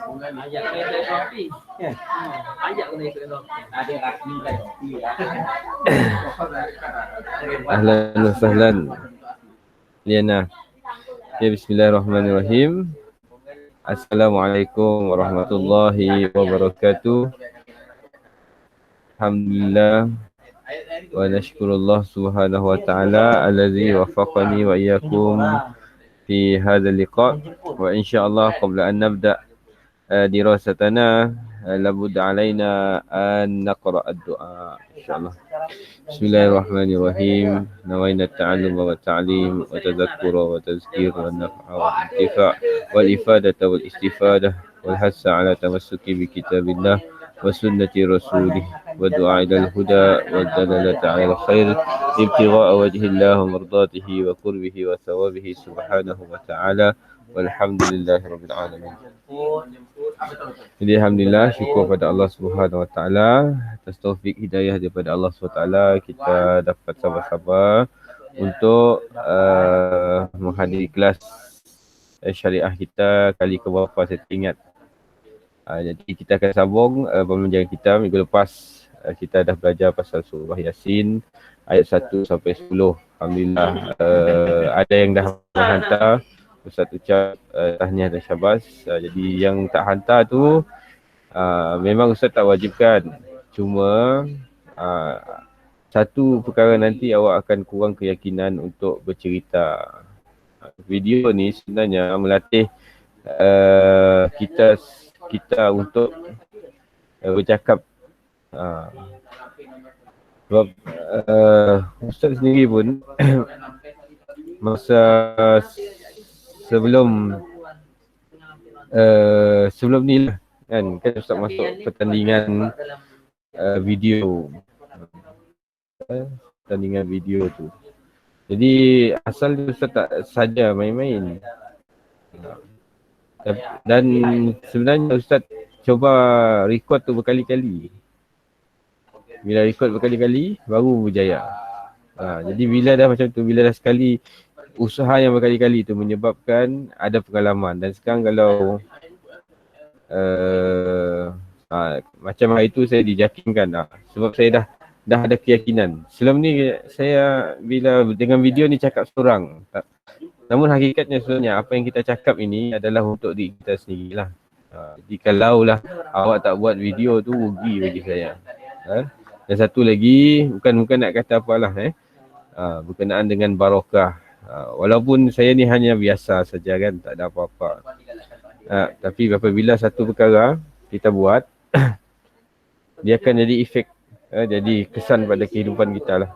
Ayat kena ikut Sofi. Ayat kena ikut Sofi. Ada rasmi lah Sofi lah. Ahlan wa sahlan. Liana. Ya, bismillahirrahmanirrahim. Assalamualaikum warahmatullahi wabarakatuh. Alhamdulillah wa nashkurullah subhanahu wa ta'ala alladzi wafaqani wa iyyakum fi hadzal liqa' wa insyaallah qabla an nabda dirasatana labud alaina an naqra ad-du'a insyaallah. Bismillahirrahmanirrahim. Nawaina ta'allum wa ta'lim wa tadhakkura wa tazkir wa naf'a wa intifa' wal ifadata wal istifadah wal hassa ala tamassuki bi kitabillah wa sunnati rasulih wa du'a ila al-huda wa dalalata ala al-khair ibtigha'a wajhillah wa mardatihi wa qurbihi wa thawabihi subhanahu wa ta'ala walhamdulillahi rabbil alamin. Jadi alhamdulillah, syukur pada Allah Subhanahu Wa Taala atas taufik hidayah daripada Allah Subhanahu Wa Taala, kita dapat sabar-sabar untuk menghadiri kelas syariah kita kali ke berapa saya tak ingat. Jadi kita akan sambung pembelajaran kita minggu lepas. Kita dah belajar pasal surah Yasin ayat 1 sampai 10. Alhamdulillah, ada yang dah menghantar. Ustaz ucap tahniah dan syabas. Jadi yang tak hantar tu memang Ustaz tak wajibkan. Cuma satu perkara nanti awak akan kurang keyakinan untuk bercerita. Video ni sebenarnya melatih kita untuk bercakap. Sebab Ustaz sendiri pun masa sebelum ni lah kan Ustaz masuk pertandingan video tu. Jadi asal Ustaz tak saja main-main. Dan sebenarnya Ustaz cuba record tu berkali-kali. Bila record berkali-kali baru berjaya. Jadi bila dah macam tu, bila dah sekali usaha yang berkali-kali tu menyebabkan ada pengalaman. Dan sekarang kalau macam hari tu saya dijakimkan sebab saya dah ada keyakinan. Sebelum ni saya bila dengan video ni cakap seorang. Namun hakikatnya sebenarnya apa yang kita cakap ini adalah untuk diri kita sendirilah. Jadi kalau lah awak tak buat video tu rugi bagi saya. Dan satu lagi bukan nak kata apalah berkenaan dengan barakah. Walaupun saya ni hanya biasa saja kan, tak ada apa-apa. Tapi apabila satu perkara kita buat, dia akan jadi efek, jadi kesan pada kehidupan kita lah.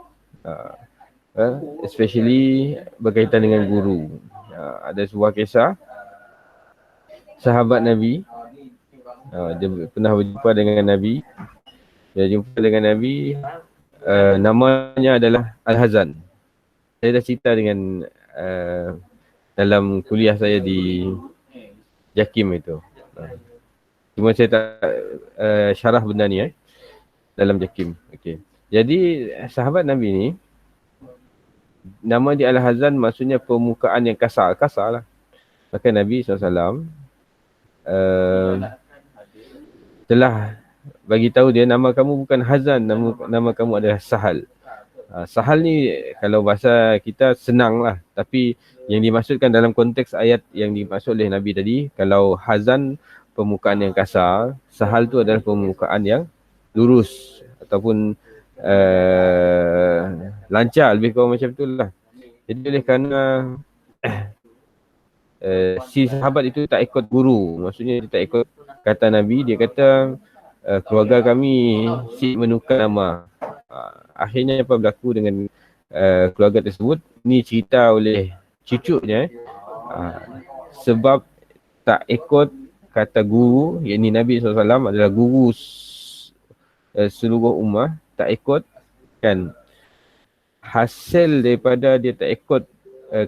Especially berkaitan dengan guru. Ada sebuah kisah sahabat Nabi, dia pernah berjumpa dengan Nabi. Dia jumpa dengan Nabi, namanya adalah Al-Hazan. Saya dah cerita dengan dalam kuliah saya di Jakim itu. Cuma saya tak syarah benda ni dalam Jakim. Okey. Jadi sahabat Nabi ni nama dia Al-Hazan, maksudnya permukaan yang kasar lah. Maka Nabi SAW telah bagi tahu dia, nama kamu bukan Hazan, nama kamu adalah Sahal. Sahal ni kalau bahasa kita senang lah. Tapi yang dimaksudkan dalam konteks ayat yang dimaksud oleh Nabi tadi, kalau Hazan permukaan yang kasar, Sahal tu adalah permukaan yang lurus ataupun lancar, lebih kurang macam tu lah. Jadi oleh kerana si sahabat itu tak ikut guru, maksudnya dia tak ikut kata Nabi, dia kata keluarga kami si menukar nama. Akhirnya apa berlaku dengan keluarga tersebut? Ni cerita oleh cucunya. Sebab tak ikut kata guru, yakni Nabi SAW adalah guru seluruh ummah, tak ikut kan. Hasil daripada dia tak ikut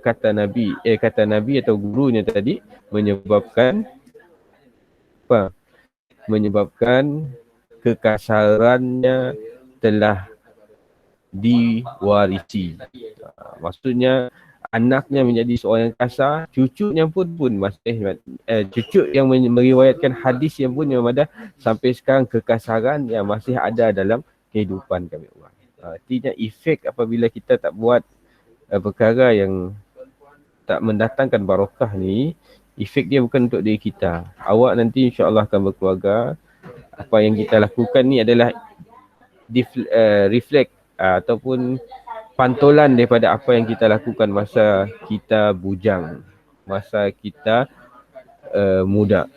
kata Nabi atau gurunya tadi menyebabkan apa? Menyebabkan kekasarannya telah diwarisi. Maksudnya anaknya menjadi seorang yang kasar, cucunya pun masih cucu yang meriwayatkan hadis yang pun yang ada sampai sekarang kekasaran yang masih ada dalam kehidupan kami orang. Artinya efek apabila kita tak buat perkara yang tak mendatangkan barakah ni, efek dia bukan untuk diri kita. Awak nanti insya-Allah akan berkeluarga. Apa yang kita lakukan ni adalah reflect ataupun pantulan daripada apa yang kita lakukan masa kita bujang, masa kita muda.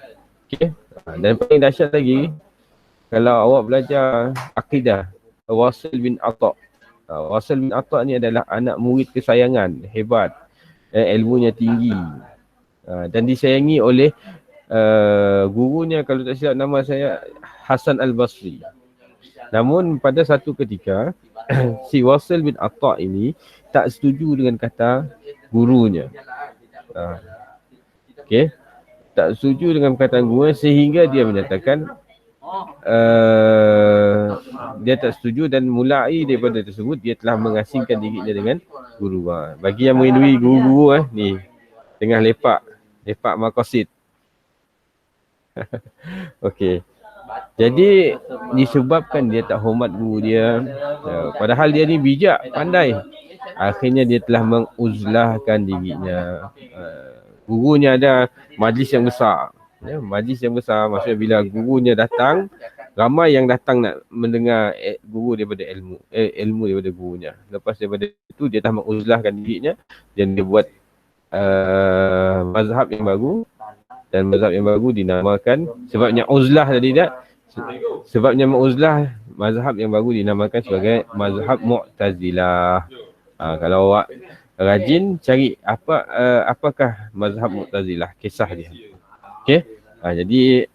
Okey. Dan paling dahsyat lagi, kalau awak belajar akidah Wasil bin Atha. Wasil bin Atha ni adalah anak murid kesayangan, hebat, ilmunya tinggi, dan disayangi oleh gurunya, kalau tak silap nama saya Hasan Al-Basri. Namun pada satu ketika si Wasil bin Atha ini tak setuju dengan kata gurunya. Okey. Tak setuju dengan perkataan gurunya sehingga dia menyatakan dia tak setuju, dan mulai daripada tersebut dia telah mengasingkan dirinya dengan guru. Bagi yang merindui guru-guru ni tengah lepak maqasid. Okey. Jadi disebabkan dia tak hormat guru dia, padahal dia ni bijak, pandai, akhirnya dia telah menguzlahkan dirinya. Gurunya ada majlis yang besar, majlis yang besar, maksudnya bila gurunya datang, ramai yang datang nak mendengar guru daripada ilmu daripada gurunya. Lepas daripada itu dia telah menguzlahkan dirinya dan dia buat mazhab yang baru. Dan mazhab yang baru dinamakan, sebabnya uzlah tadi tak? Sebabnya menguzlah, mazhab yang baru dinamakan sebagai mazhab Mu'tazilah. Kalau awak rajin cari apakah mazhab Mu'tazilah, kisah dia. Okey? Jadi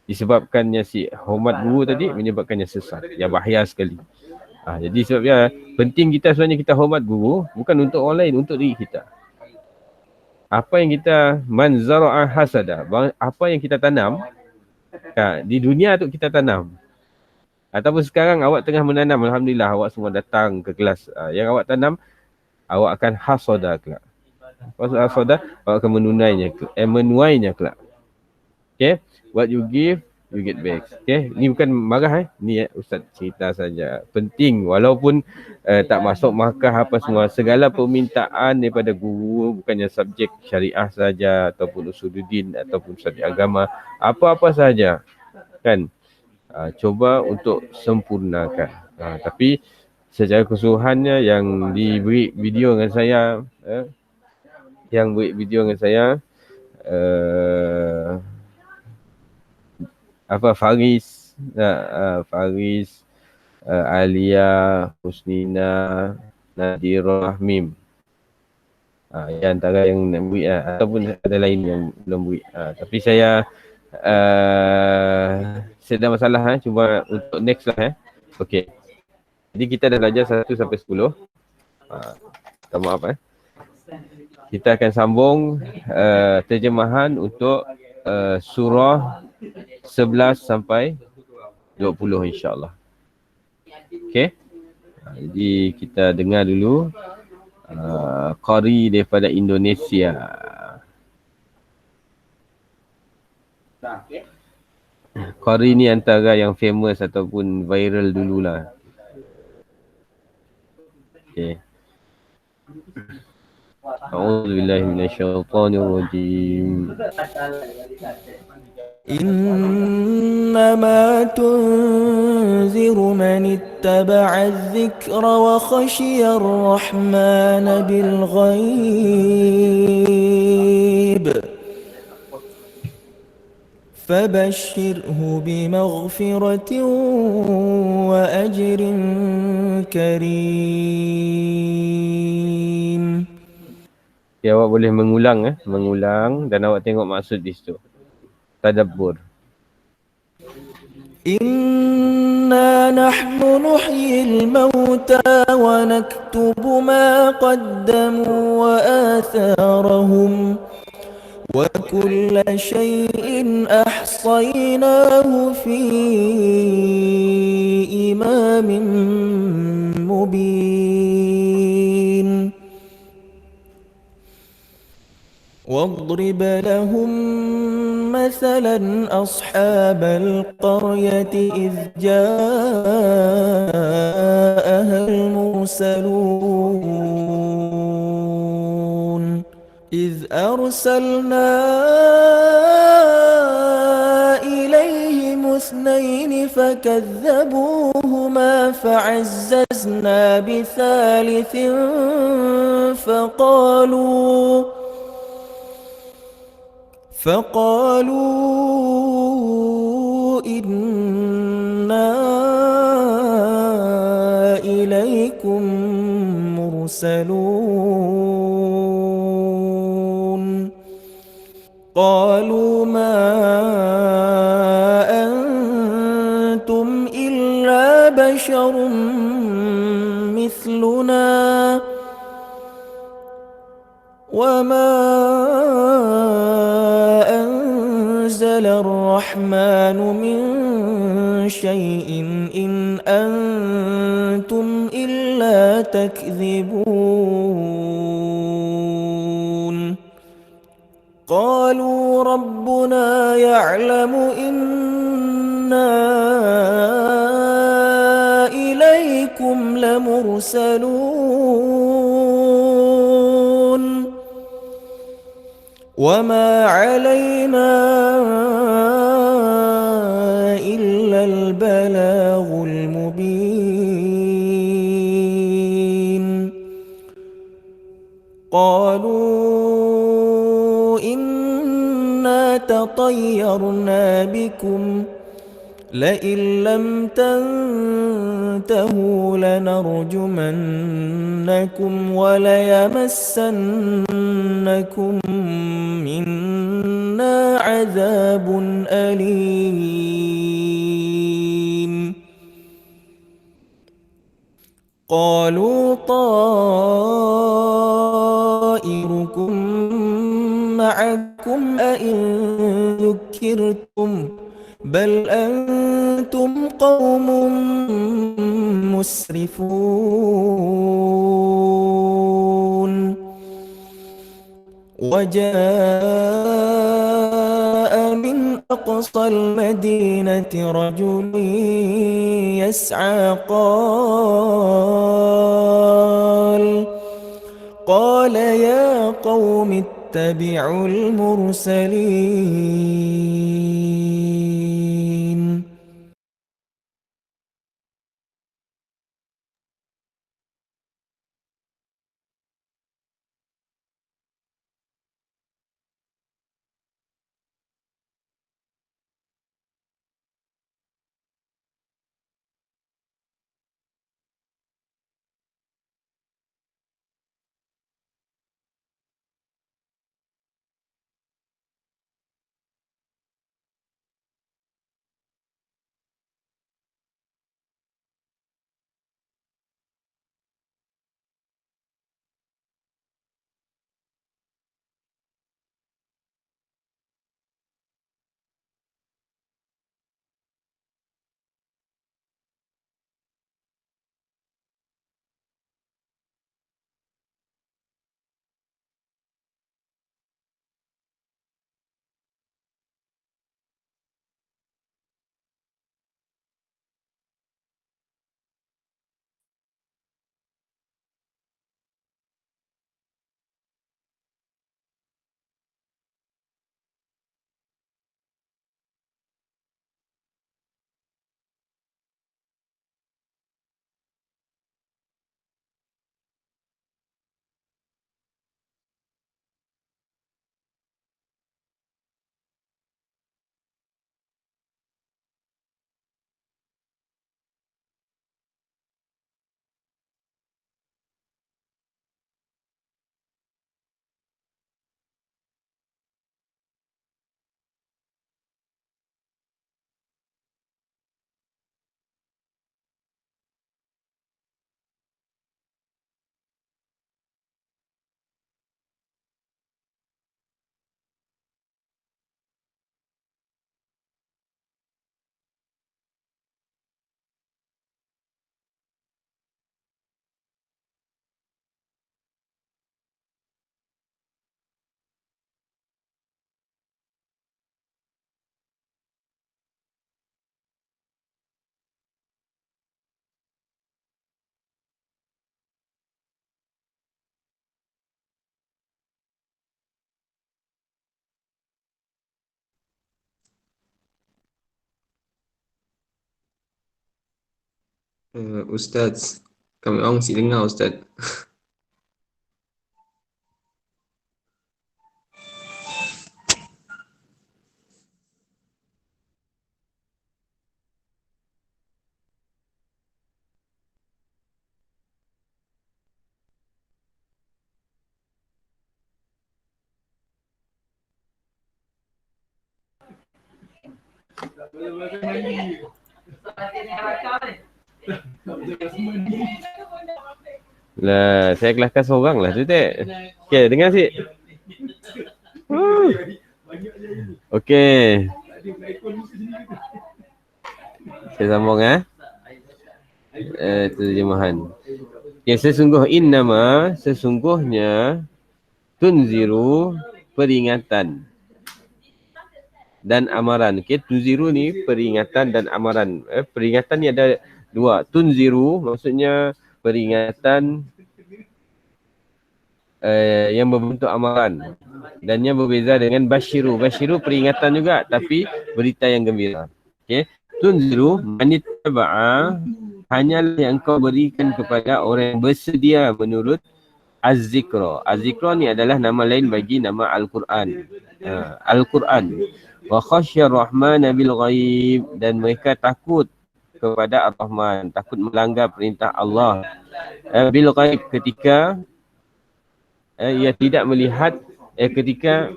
disebabkannya si hormat guru tadi menyebabkannya sesat. Yang bahaya sekali. Jadi sebabnya penting kita sebenarnya kita hormat guru bukan untuk orang lain, untuk diri kita. Apa yang kita manzara'a hasada, apa yang kita tanam di dunia tu kita tanam. Ataupun sekarang awak tengah menanam, alhamdulillah awak semua datang ke kelas. Yang awak tanam, awak akan hasada kelak. Maksud hasada, awak akan menuainya kelak. Okay? What you give, you get back. Okay? Ni bukan marah ni Ustaz cerita saja. Penting walaupun tak masuk markah apa semua, segala permintaan daripada guru, bukannya subjek syariah saja ataupun usuluddin ataupun subjek agama, apa-apa saja kan, cuba untuk sempurnakan. Tapi secara keseluruhannya yang diberi video dengan saya, Faris, Alia, Husnina, Nadira, Mim. Yang antara yang nak beri, ataupun ada lain yang belum beri. Tapi saya ada masalah, cuba untuk next lah. Okey. Jadi kita dah belajar 1 sampai 10. Minta maaf Kita akan sambung terjemahan untuk surah 11 sampai 20 insya-Allah. Okey. Jadi kita dengar dulu qari daripada Indonesia. Qari ni antara yang famous ataupun viral dululah. Okey. A'udzubillahi minasyaitonirrajim. إنما تنذر من اتبع الذكر وخشي الرحمن بالغيب فبشره بمغفرة وأجر كريم. Ya, awak boleh mengulang dan awak tengok maksud di situ. Tadabbur. Inna nahnu nuhyil mauta wa naktubu ma qaddamu wa atharahum wa kulla shay'in ahsaynahu fi imamin mubin. واضرب لهم مثلا أصحاب القرية إذ جاءها المرسلون إذ أرسلنا إليهم اثنين فكذبوهما فعززنا بثالث فقالوا إنا إليكم مرسلون قالوا ما أنتم إلا بشر مثلنا وما أنزل الرحمن من شيء إن أنتم إلا تكذبون قالوا ربنا يعلم إنا إليكم لمرسلون وما علينا إلا البلاغ المبين قالوا إنا تطيرنا بكم لئن لم تنتهوا لنرجمنكم وليمسنكم منا عذاب أليم قالوا طائركم معكم أئن ذكرتم بل أنتم قوم مسرفون وجاء من أقصى المدينة رجل يسعى قال يا قوم اتبعوا المرسلين Ustaz, kami orang mesti dengar Ustaz. Lah, saya kelakar seorang lah tu tak. Okay, dengar sih. Okay. Saya sambung terjemahan. Okay, sesungguhnya tunziru peringatan dan amaran. Okay, tunziru ni peringatan dan amaran. Peringatan ni ada dua. Tunziru maksudnya peringatan yang berbentuk amaran. Dan yang berbeza dengan basyiru. Basyiru peringatan juga tapi berita yang gembira. Okay. Tunziru manitaba'a hanyalah yang kau berikan kepada orang yang bersedia menurut Az-Zikra. Az-Zikra ni adalah nama lain bagi nama Al-Quran. Al-Quran. Wa khasyar rahmana bil ghaib. Dan mereka takut kepada Ar-Rahman. Takut melanggar perintah Allah. Bil ghaib ketika ia tidak melihat, ketika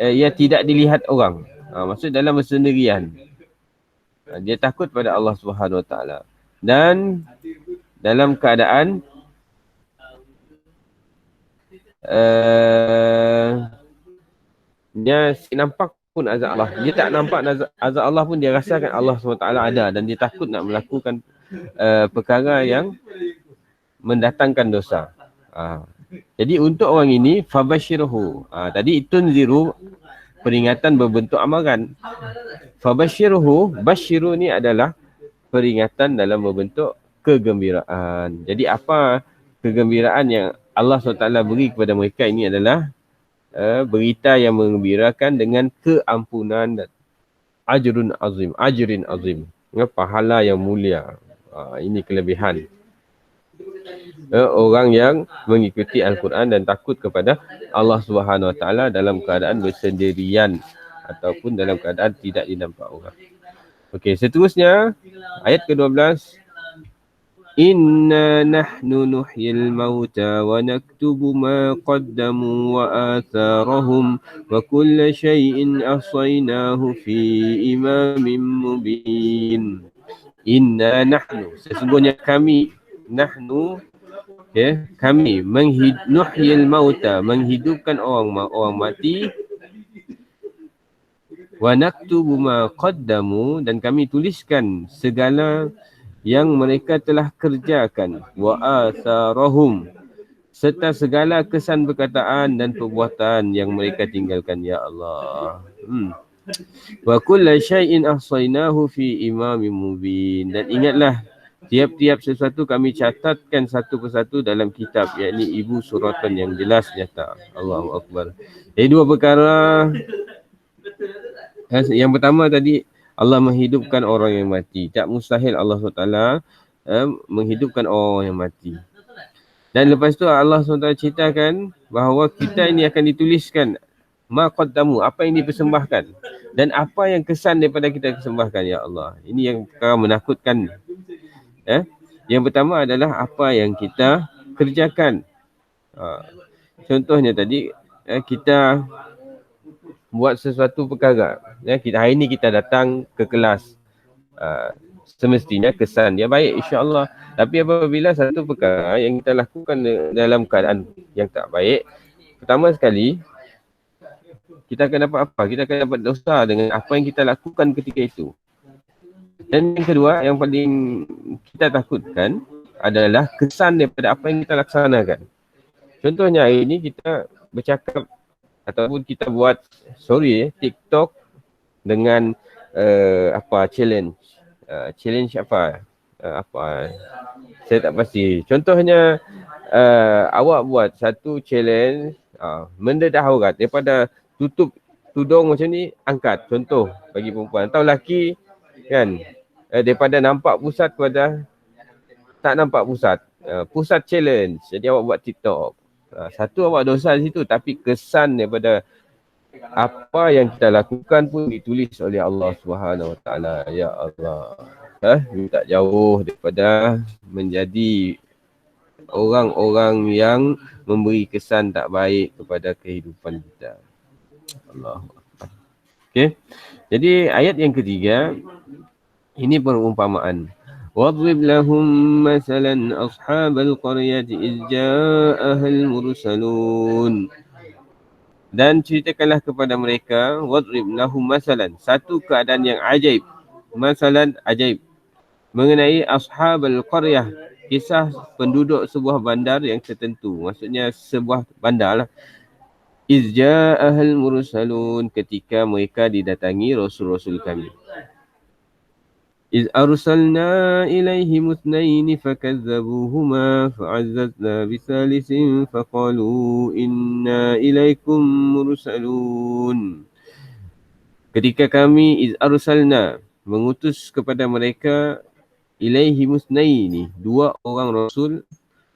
ia tidak dilihat orang. Maksud dalam bersendirian. Dia takut pada Allah Subhanahu Wa Taala. Dan dalam keadaan dia nampak pun azab Allah. Dia tak nampak azab Allah pun dia rasakan Allah SWT ada. Dan dia takut nak melakukan perkara yang mendatangkan dosa. Jadi untuk orang ini fabashirhu. Tadi tunziru peringatan berbentuk amaran. Fabashirhu, basyiru ni adalah peringatan dalam berbentuk kegembiraan. Jadi apa kegembiraan yang Allah SWT beri kepada mereka ini adalah berita yang menggembirakan dengan keampunan dan ajrin azim. Pahala yang mulia. Ini kelebihan orang yang mengikuti Al-Quran dan takut kepada Allah Subhanahu Wa Taala dalam keadaan bersendirian ataupun dalam keadaan tidak dinampak orang. Okey, seterusnya ayat ke-12. Inna nahnu nuhyil mauta wa naktubu ma qaddamu wa atharahum wa kulla syai'in ahsaynahu fi imamin mubin. Inna nahnu, sesungguhnya kami, nahnu, kami nuhyil mauta, menghidupkan orang mati, wa naktubu ma qaddamu, dan kami tuliskan segala yang mereka telah kerjakan, wa atharahum, serta segala kesan perkataan dan perbuatan yang mereka tinggalkan, ya Allah. Wa kulla syai'in ahsaynahu fi imamin mubin, dan ingatlah tiap-tiap sesuatu kami catatkan satu persatu dalam kitab, yakni ibu suratan yang jelas nyata. Allahu Akbar. Jadi dua perkara. Yang pertama tadi, Allah menghidupkan orang yang mati. Tak mustahil Allah SWT menghidupkan orang yang mati. Dan lepas tu Allah SWT ceritakan bahawa kita ini akan dituliskan ma qaddamu, apa yang dipersembahkan dan apa yang kesan daripada kita persembahkan, ya Allah. Ini yang perkara menakutkan. Yang pertama adalah apa yang kita kerjakan. Contohnya tadi, kita buat sesuatu perkara. Hari ini kita datang ke kelas. Semestinya kesan dia baik, insya-Allah. Tapi apabila satu perkara yang kita lakukan dalam keadaan yang tak baik, pertama sekali, kita akan dapat apa? Kita akan dapat dosa dengan apa yang kita lakukan ketika itu. Dan yang kedua, yang paling kita takutkan adalah kesan daripada apa yang kita laksanakan. Contohnya hari ini kita bercakap ataupun kita buat TikTok dengan challenge. Challenge apa? Saya tak pasti. Contohnya awak buat satu challenge mendedah aurat daripada tutup tudung macam ni, angkat. Contoh bagi perempuan atau lelaki kan, daripada nampak pusat kepada tak nampak pusat. Pusat challenge. Jadi awak buat TikTok. Satu awak dosa di situ, tapi kesan daripada apa yang kita lakukan pun ditulis oleh Allah Subhanahu Wa Taala. Ya Allah. Minta jauh daripada menjadi orang-orang yang memberi kesan tak baik kepada kehidupan kita. Allah. Okey. Jadi ayat yang ketiga ini perumpamaan. واضرب لهم مثلا أصحاب القرية إذ جاءها المرسلون. Dan ceritakanlah kepada mereka, wadrib lahum masalan, satu keadaan yang ajaib, masalan ajaib, mengenai ashabal qaryah, kisah penduduk sebuah bandar yang tertentu, maksudnya sebuah bandar lah. Iz ja'ahal mursalun, ketika mereka didatangi rasul-rasul kami. إذ أرسلنا إليهم اثنين فكذبوهما فعززنا بثالث فقالوا إنا إليكم مرسلون. Ketika kami arsalna mengutus kepada mereka ilaihim itsnaini, dua orang rasul,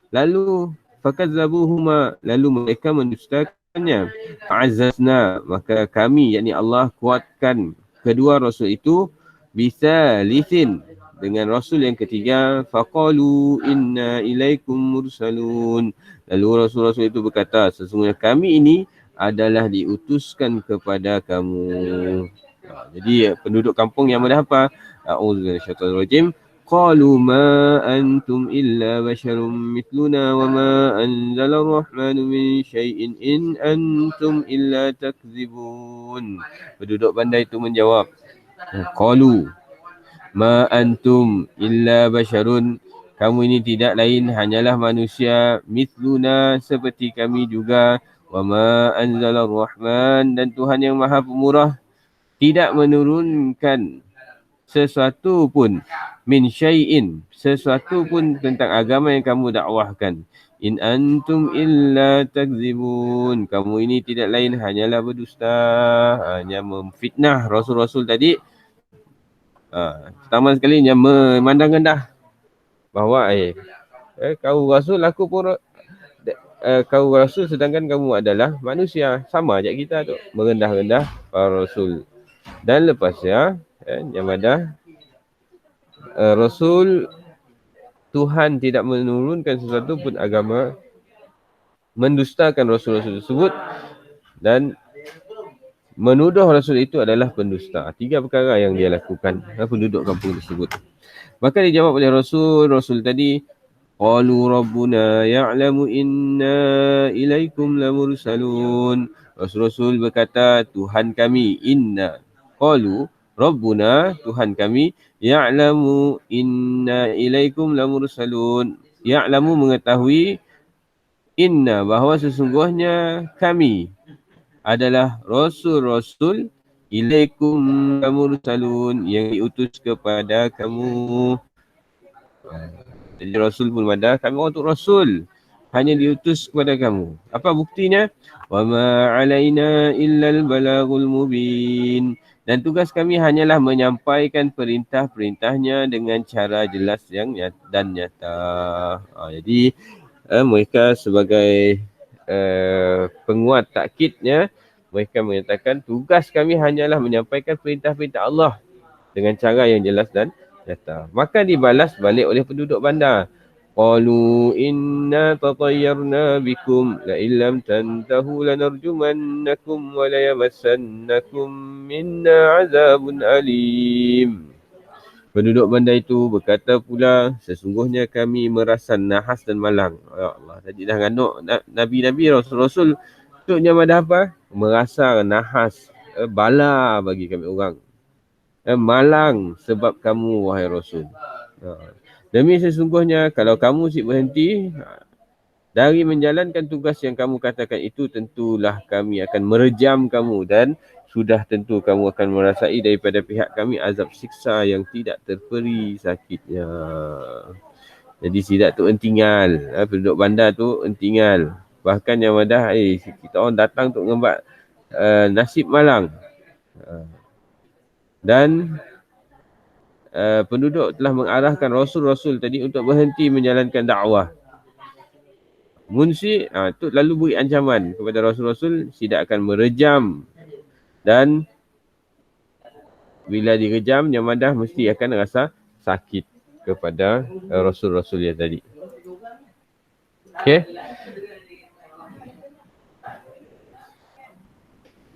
lalu fakazzabuhuma, lalu mereka mendustakannya, fa'azzazna, maka kami yakni Allah kuatkan kedua rasul itu bisalisin, dengan rasul yang ketiga, faqalu inna ilaikum mursalun, lalu rasul-rasul itu berkata, sesungguhnya kami ini adalah diutuskan kepada kamu. Jadi penduduk kampung yang mana apa? A'udzubillahi minasyaitonir rajim. Qalu ma antum illa basyarum mithluna wa ma anzala ar-rahmanu min syai'in in antum illa takzibun. Penduduk bandar itu menjawab, qalu ma antum illa basyarun, kamu ini tidak lain hanyalah manusia, mithluna, seperti kami juga, wa ma anzala ar-rahman, dan Tuhan yang Maha Pemurah tidak menurunkan sesuatu pun, min syai'in, sesuatu pun tentang agama yang kamu dakwahkan. In antum illa takzibun, kamu ini tidak lain hanyalah berdusta, hanya memfitnah rasul-rasul tadi. Pertama sekali yang memandang rendah bahawa kau rasul, aku pun kau rasul, sedangkan kamu adalah manusia, sama je kita tu, merendah-rendah para rasul. Dan lepasnya yang ada rasul, Tuhan tidak menurunkan sesuatu pun agama, mendustakan rasul-rasul tersebut dan menuduh rasul itu adalah pendusta. Tiga perkara yang dia lakukan penduduk kampung tersebut. Maka dijawab oleh rasul tadi, qalu rabbuna ya'lamu inna ilaikum lamursalun. Rasul-rasul berkata, Tuhan kami, inna, qalu rabbuna, Tuhan kami, ya'lamu inna ilaikum lamursalun. Ya'lamu, mengetahui, inna, bahawa sesungguhnya kami adalah rasul-rasul, ilaikum mursalun, yang diutus kepada kamu. Jadi rasul pun ada, kami orang tu rasul, hanya diutus kepada kamu. Apa buktinya? Wa ma alaina illal balagul mubin, dan tugas kami hanyalah menyampaikan perintah-perintahnya dengan cara jelas yang dan nyata. Jadi mereka sebagai penguat takkidnya, mereka menyatakan tugas kami hanyalah menyampaikan perintah-perintah Allah dengan cara yang jelas dan nyata. Maka dibalas balik oleh penduduk bandar. Qalu inna tatayyarna bikum la illam tantahu lanarjumannakum wa la yamassannakum minna azabun alim. Penduduk bandar itu berkata pula, sesungguhnya kami merasa nahas dan malang. Ya Allah, tadi dah nganduk Nabi-Nabi, Rasul-Rasul, untuknya pada apa? Merasa nahas, bala bagi kami orang. Malang sebab kamu, wahai Rasul. Demi sesungguhnya, kalau kamu si berhenti dari menjalankan tugas yang kamu katakan itu, tentulah kami akan merejam kamu, dan sudah tentu kamu akan merasai daripada pihak kami azab siksa yang tidak terperi sakitnya. Jadi tidak tu entinggal, penduduk bandar tu entinggal. Bahkan yang ada, kita orang datang untuk ngembat nasib malang. Dan penduduk telah mengarahkan rasul-rasul tadi untuk berhenti menjalankan dakwah. Munsi tu lalu beri ancaman kepada rasul-rasul tidak akan merejam, dan bila direjam Jamadah mesti akan rasa sakit kepada rasul-rasul yang tadi. Okey.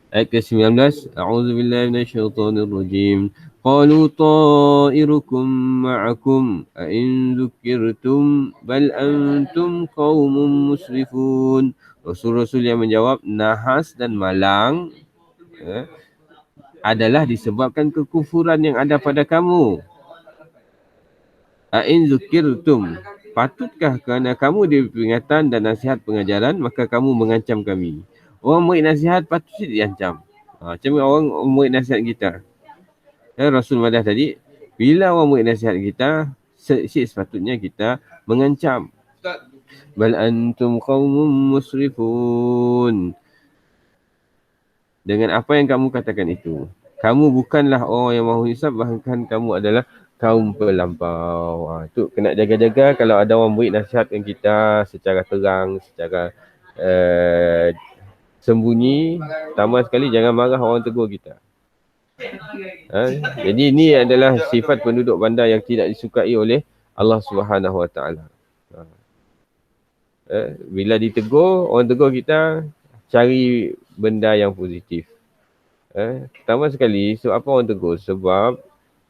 Ayat ke-19, A'udzubillahi minasyaitonirrajim. Qalu ta'irukum ma'akum a in dzukirtum bal antum qaumun musrifun. Rasul-rasul yang menjawab, nahas dan malang adalah disebabkan kekufuran yang ada pada kamu. A in dzukirtum, patutkah kerana kamu diberi peringatan dan nasihat pengajaran maka kamu mengancam kami? Orang murid nasihat patut diancam. Macam orang murid nasihat kita. Rasul madah tadi, bila orang murid nasihat kita, sepatutnya kita mengancam. Bal antum qaumun musrifun. Dengan apa yang kamu katakan itu, kamu bukanlah orang yang mahu hisab, bahkan kamu adalah kaum pelampau. Itu kena jaga-jaga kalau ada orang murid nasihatkan kita secara terang, secara sembunyi, tambah sekali jangan marah orang tegur kita. Jadi ini adalah sifat penduduk bandar yang tidak disukai oleh Allah Subhanahu Wa Taala. Bila ditegur, orang tegur kita, cari benda yang positif. Pertama sekali, sebab apa orang tegur? Sebab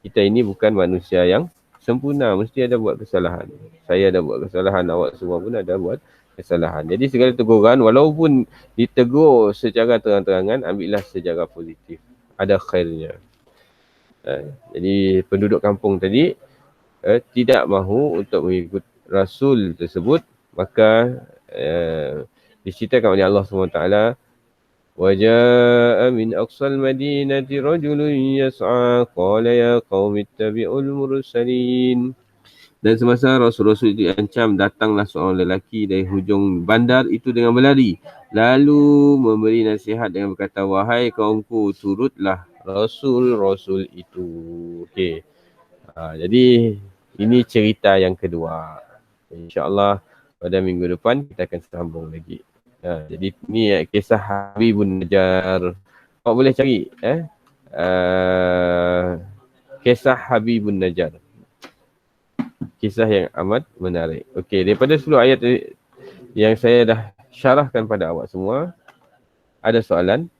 kita ini bukan manusia yang sempurna, mesti ada buat kesalahan. Saya ada buat kesalahan, awak semua pun ada buat kesalahan. Jadi segala teguran, walaupun ditegur secara terang-terangan, ambillah secara positif. Ada khairnya. Jadi penduduk kampung tadi tidak mahu untuk mengikut Rasul tersebut, maka diceritakan oleh Allah SWT, وَجَاءَ مِنْ أَقْصَى الْمَدِينَةِ رَجُلٌ يَسْعَى قَالَ يَا قَوْمِ اتَّبِعُوا الْمُرْسَلِينَ. Dan semasa Rasul-Rasul diancam, datanglah seorang lelaki dari hujung bandar itu dengan berlari. Lalu memberi nasihat dengan berkata, wahai kaumku, turutlah Rasul-Rasul itu. Okey. Jadi ini cerita yang kedua. InsyaAllah pada minggu depan kita akan sambung lagi. Jadi ni kisah Habibun Najjar. Awak boleh cari kisah Habibun Najjar. Kisah yang amat menarik. Okey, daripada 10 ayat yang saya dah syarahkan pada awak semua, ada soalan?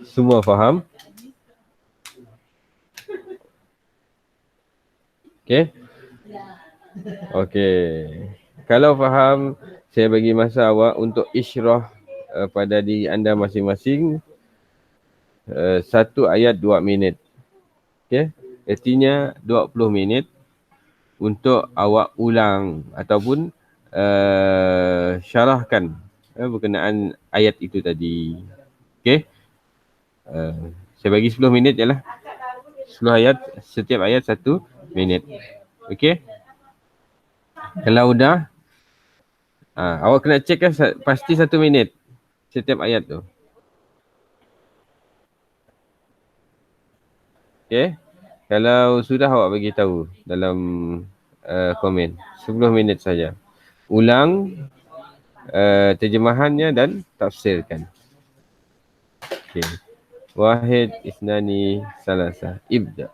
Semua faham? Okey? Okey. Kalau faham, saya bagi masa awak untuk isyrah pada diri anda masing-masing. 1 ayat 2 minit. Okey? Artinya 20 minit untuk awak ulang ataupun syarahkan berkenaan ayat itu tadi. Okey? Saya bagi 10 minit je lah. 10 ayat, setiap ayat 1 minit. Okey? Kalau dah, awak kena check kan pasti 1 minit setiap ayat tu. Okey? Kalau sudah, awak bagi tahu dalam komen. 10 minit saja. Ulang terjemahannya dan tafsirkan. Okey. Wahid, isnani, salasa. Ibda.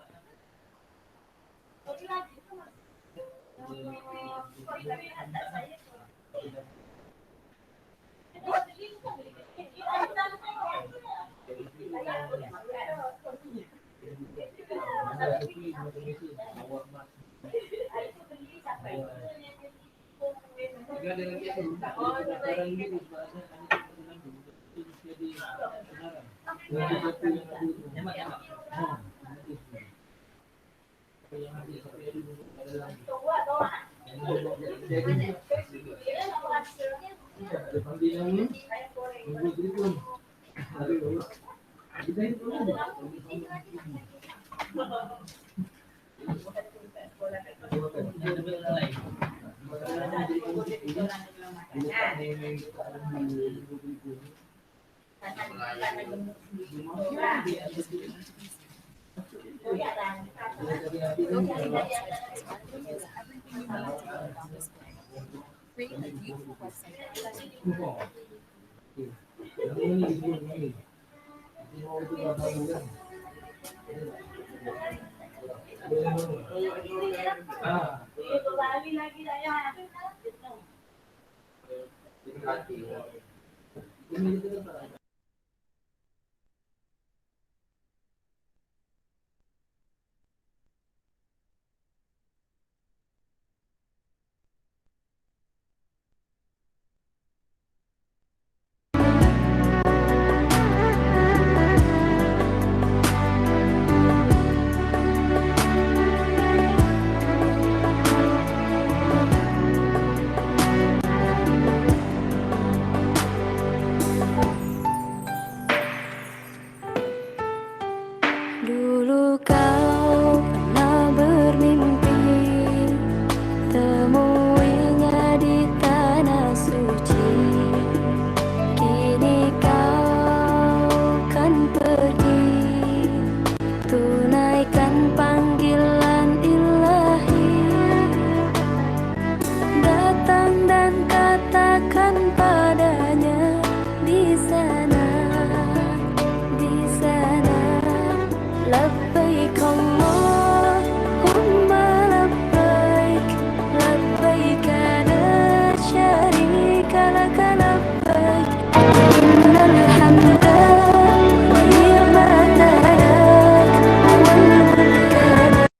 Dulu kau pernah bermimpi temuinya di tanah suci. Kini kau kan pergi tunaikan panggilan ilahi. Datang dan katakan padanya di sana, di sana. لبيك اللهم لبيك لبيك لا شريك لك لبيك إن الحمد والنعمة لك والملك لك.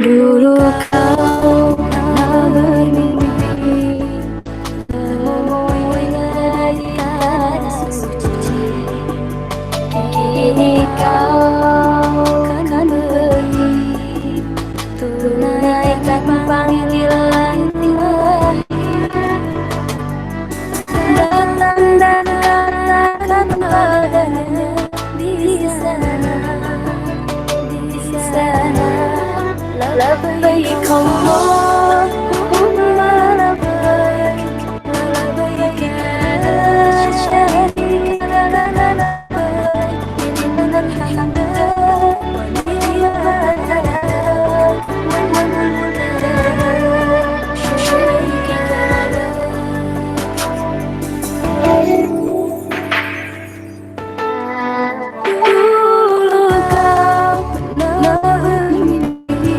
Dulu kau pernah bermimpi temuinya di tanah suci. Kini kau kan pergi tunaikan panggilan ilahi. Datang dan katakan padanya di sana, di sana. لبيك اللهم لبيك لبيك لا شريك لك لبيك إن الحمد والنعمة لك والملك لا شريك لك. Dulu kau pernah bermimpi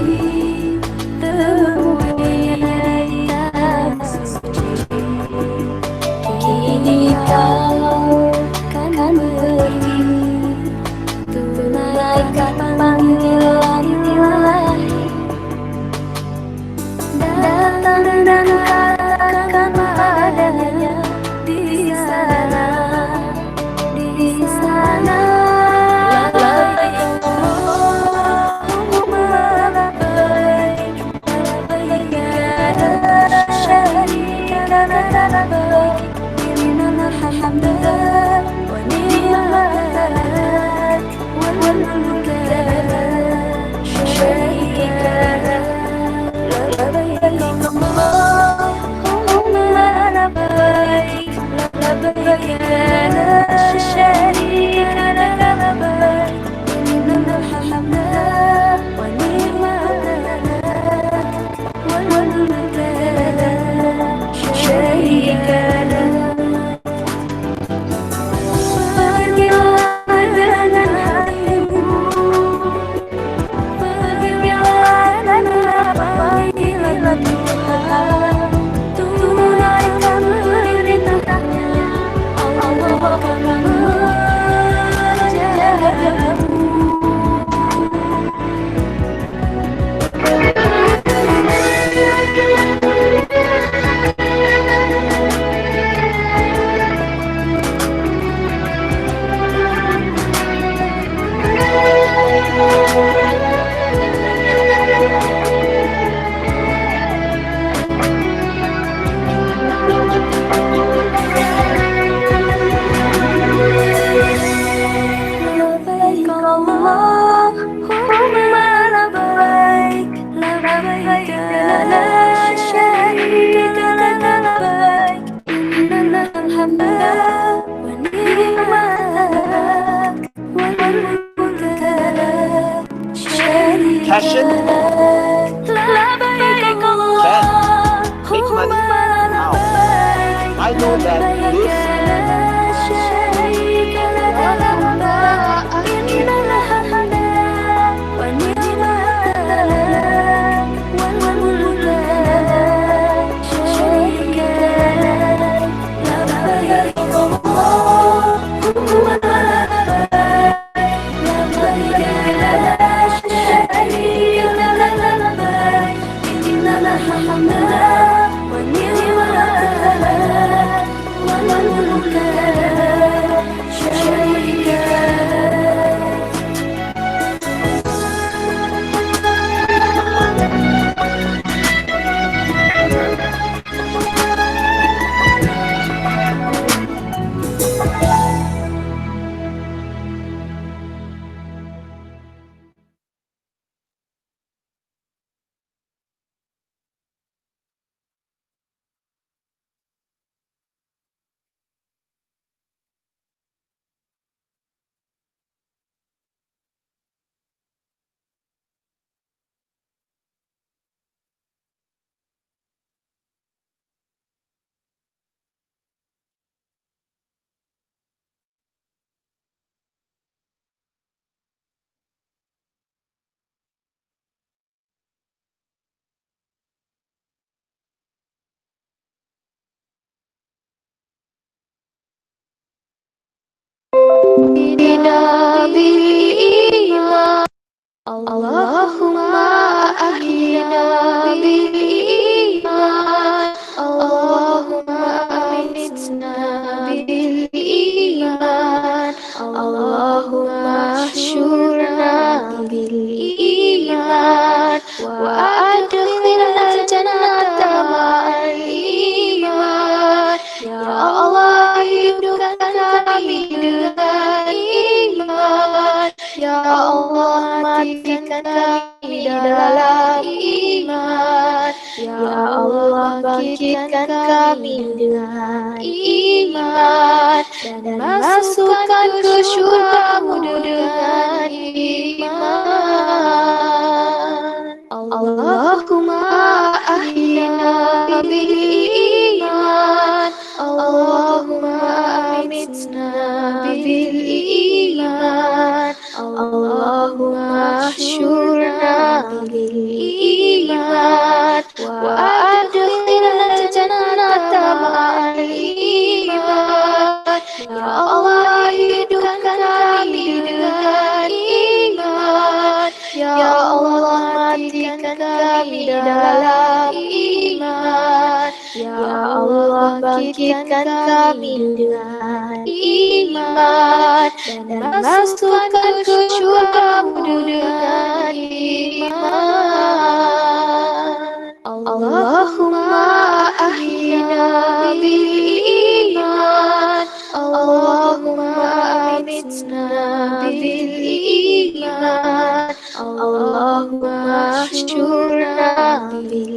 Allahumma labbaik labbaik la syarika lak labbaik innal hamda wan ni'mat wal mulka la syarika lak labbaik Allahumma labbaik I know that this بالإيمان اللهم أحينا بالإيمان اللهم أمتنا بالإيمان اللهم احشرنا بالإيمان وأدخلنا الجنة مع الإيمان يا الله hidupkan kami dengan iman ya Allah matikan kami dalam iman ya Allah bangkitkan kami dengan iman dan masukkan ke syurga-Mu dengan iman Allahumma ahyina bil iman Allahumma amitna bil iman Allahumma ahsyurna bil iman wa adkhilna jannata ma'al iman ya Allah hidupkan kami dengan iman ya Allah matikan kami dalam iman ya Allah bangkitkan kami dengan iman dan masukkan ke syurga-Mu dengan iman Allahumma ahyina bil iman Allahumma amitna bil iman Allahumma ahsyurna bil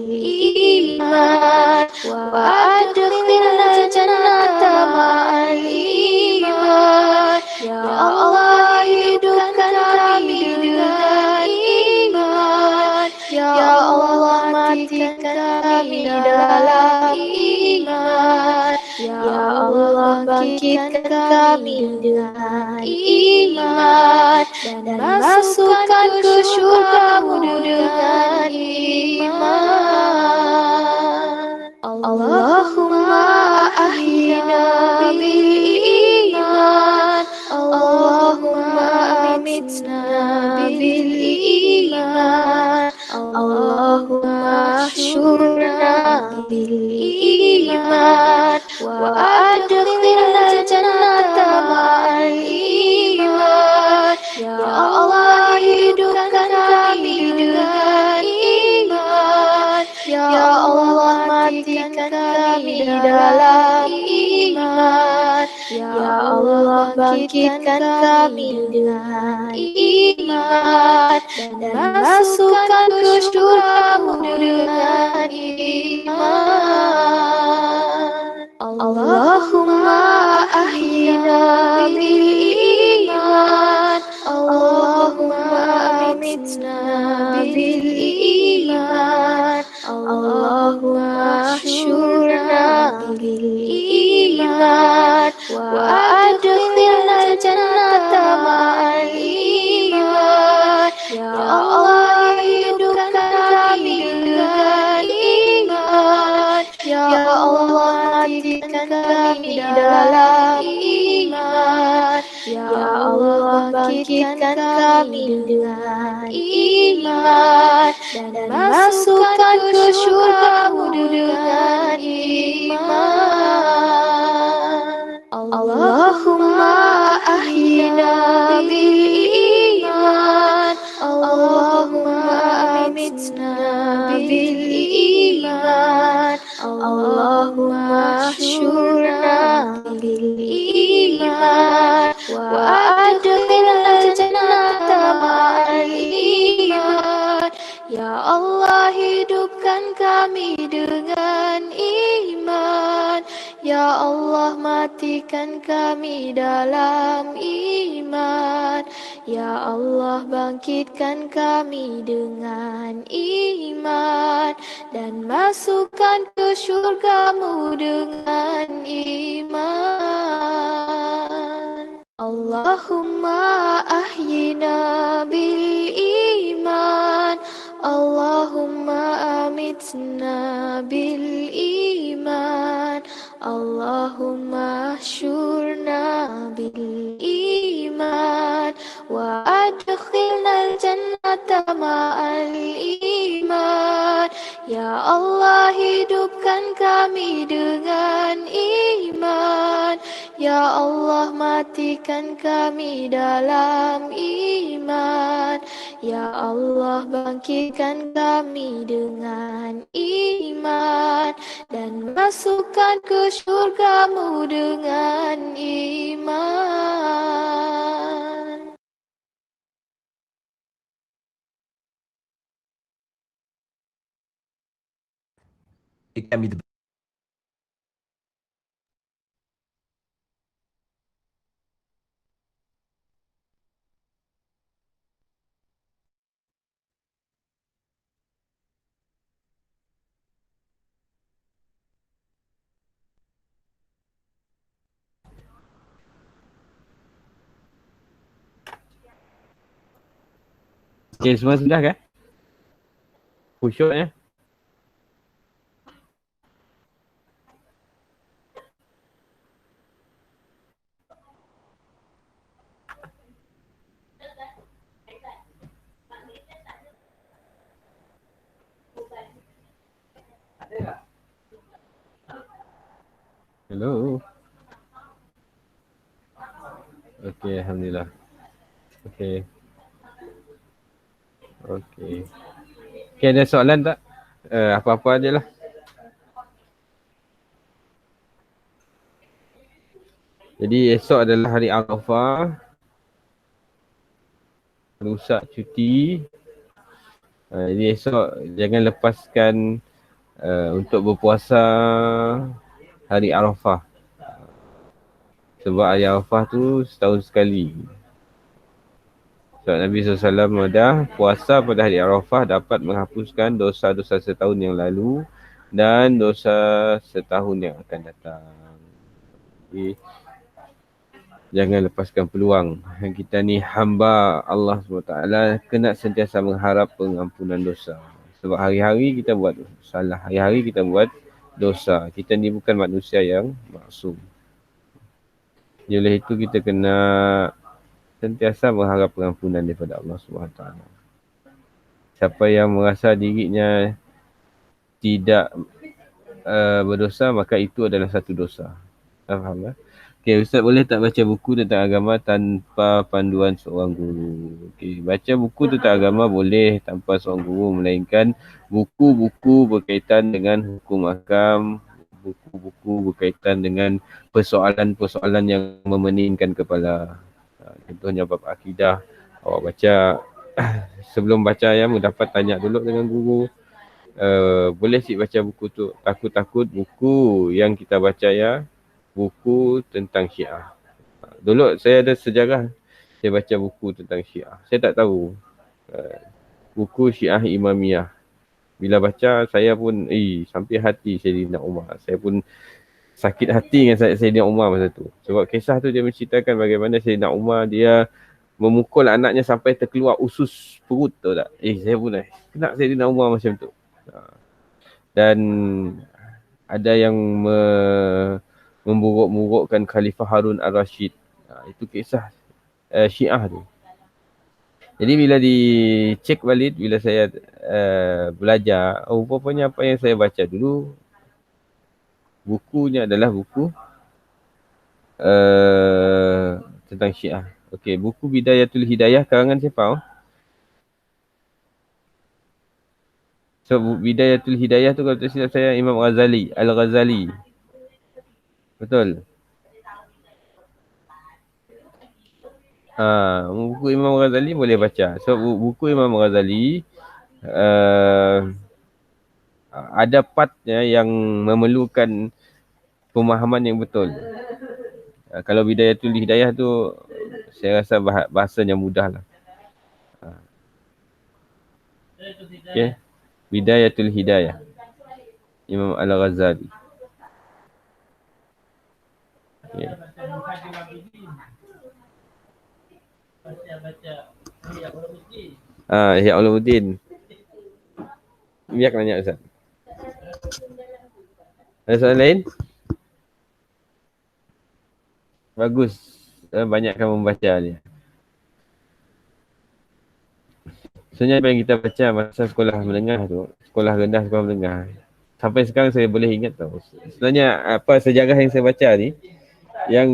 iman wa adkhilna jannata ma'al iman ya Allah hidupkan kami dengan iman ya Allah matikan kami dalam iman ya Allah bangkitkan kami dengan iman dan masukkan ke syurga-Mu dengan iman Allahumma ahyina bil iman Allahumma amitna bil iman Allahumma ahsyurna bil iman wa adkhilna jannata ma'al iman ya Allah hidupkan kami dengan iman ya Allah matikan kami dalam iman ya Allah bangkitkan kami dengan iman dan masukkan ke surgamu dengan iman. Allahumma ahyina bil iman, Allahumma amitna bil iman, Allahumma syurna bil iman, wa adkhilna jannata ma'al iman. Ya Allah, hidupkan kami dengan iman. Ya Allah, matikan kami dalam iman. Ya Allah, bangkitkan kami dengan iman dan masukkan ke surgamu dengan iman. Allahumma ahyina bil iman, Allahumma amitna bil iman, Allahumma syurna bil iman, wa adkhilna jannata ma'al iman. Ya Allah, hidupkan kami dengan iman. Ya Allah, matikan kami dalam iman. Ya Allah, bangkitkan kami dengan iman dan masukkan ke surgamu dengan iman. Allahumma ahyina bil iman, Allahumma amitna bil iman, Allahumma syurna bil iman, wa adkhilna jannata ma'al iman. Ya Allah, hidupkan kami dengan iman. Ya Allah, matikan kami dalam iman. Ya Allah, bangkitkan kami dengan iman dan masukkan ke surgamu dengan iman. Kami Okay, semua sudah kan? Khusyuk ya? Hello. Okay, Alhamdulillah. Okay. Okay. Okay, ada soalan tak? Apa-apa aje lah. Jadi esok adalah hari Arafah. Rusak cuti. Jadi esok jangan lepaskan untuk berpuasa hari Arafah. Sebab hari Arafah tu setahun sekali. Sebab Nabi SAW ada puasa pada hari Arafah dapat menghapuskan dosa-dosa setahun yang lalu dan dosa setahun yang akan datang. Jadi, jangan lepaskan peluang. Kita ni hamba Allah SWT kena sentiasa mengharap pengampunan dosa. Sebab hari-hari kita buat salah. Hari-hari kita buat dosa. Kita ni bukan manusia yang maksum. Jadi oleh itu kita kena sentiasa mengharap pengampunan daripada Allah SWT. Siapa yang merasa dirinya tidak berdosa, maka itu adalah satu dosa. Faham tak? Okay, Ustaz boleh tak baca buku tentang agama tanpa panduan seorang guru? Okay, baca buku tentang agama boleh tanpa seorang guru, melainkan buku-buku berkaitan dengan hukum ahkam, buku-buku berkaitan dengan persoalan-persoalan yang memeningkan kepala. Contohnya bab akidah, awak baca sebelum baca ayam dapat tanya dulu dengan guru. Boleh sih baca buku tu. Takut-takut buku yang kita baca ya, buku tentang Syiah. Dulu saya ada sejarah, saya baca buku tentang Syiah. Saya tak tahu. Buku Syiah Imamiyah. Bila baca, saya pun sampai hati Sayyidina Umar. Saya pun sakit hati dengan Sayyidina Umar masa tu. Sebab kisah tu dia menceritakan bagaimana Sayyidina Umar dia memukul anaknya sampai terkeluar usus perut, tahu tak? Saya pun kena Sayyidina Umar macam tu. Dan ada yang memburuk-murukkan Khalifah Harun Ar-Rashid. Itu kisah Syiah tu. Jadi bila dicek balik, bila saya belajar, rupanya apa yang saya baca dulu, bukunya adalah buku tentang Syiah. Okey, buku Bidayatul Hidayah karangan siapa? So, Bidayatul Hidayah tu kalau tak silap saya Imam Ghazali, Al-Ghazali. Betul? Buku Imam Ghazali boleh baca. So, buku Imam Ghazali ada partnya yang memerlukan pemahaman yang betul. Kalau Bidayatul Hidayah tu saya rasa bahasanya mudah lah. Okay. Bidayatul Hidayah Imam Al-Ghazali. Okay. Ihya Ulumuddin. Biar nanya Ustaz. Ada soalan lain? Bagus. Banyakkan membaca dia. Sebenarnya apa yang kita baca masa sekolah menengah tu, sekolah rendah, sekolah menengah, sampai sekarang saya boleh ingat tau. Sebenarnya apa sejarah yang saya baca ni, yang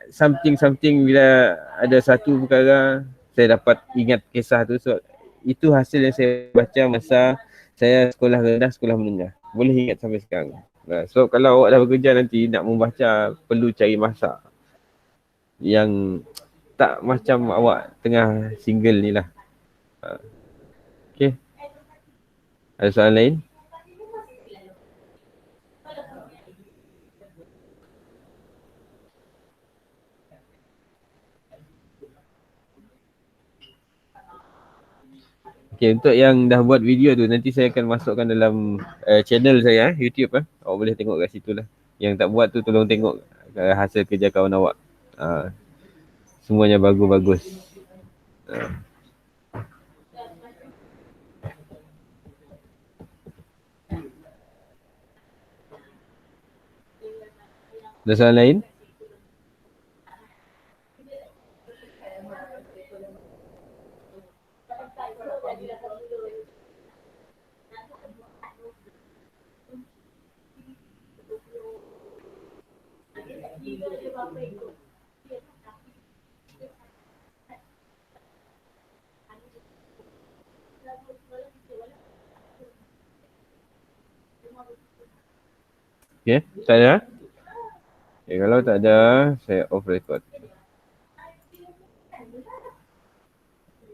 something bila ada satu perkara, saya dapat ingat kisah tu. So, itu hasil yang saya baca masa saya sekolah rendah, sekolah menengah. Boleh ingat sampai sekarang. So, kalau awak dah bekerja nanti, nak membaca, perlu cari masa yang tak macam awak tengah single ni lah. Okay. Ada soalan lain? Okay, untuk yang dah buat video tu, nanti saya akan masukkan dalam channel saya, YouTube. Awak boleh tengok kat situ lah. Yang tak buat tu, tolong tengok hasil kerja kawan awak. Semuanya bagus-bagus. Ada soalan lain? Okay, tak ada? Okay, kalau tak ada, saya off record.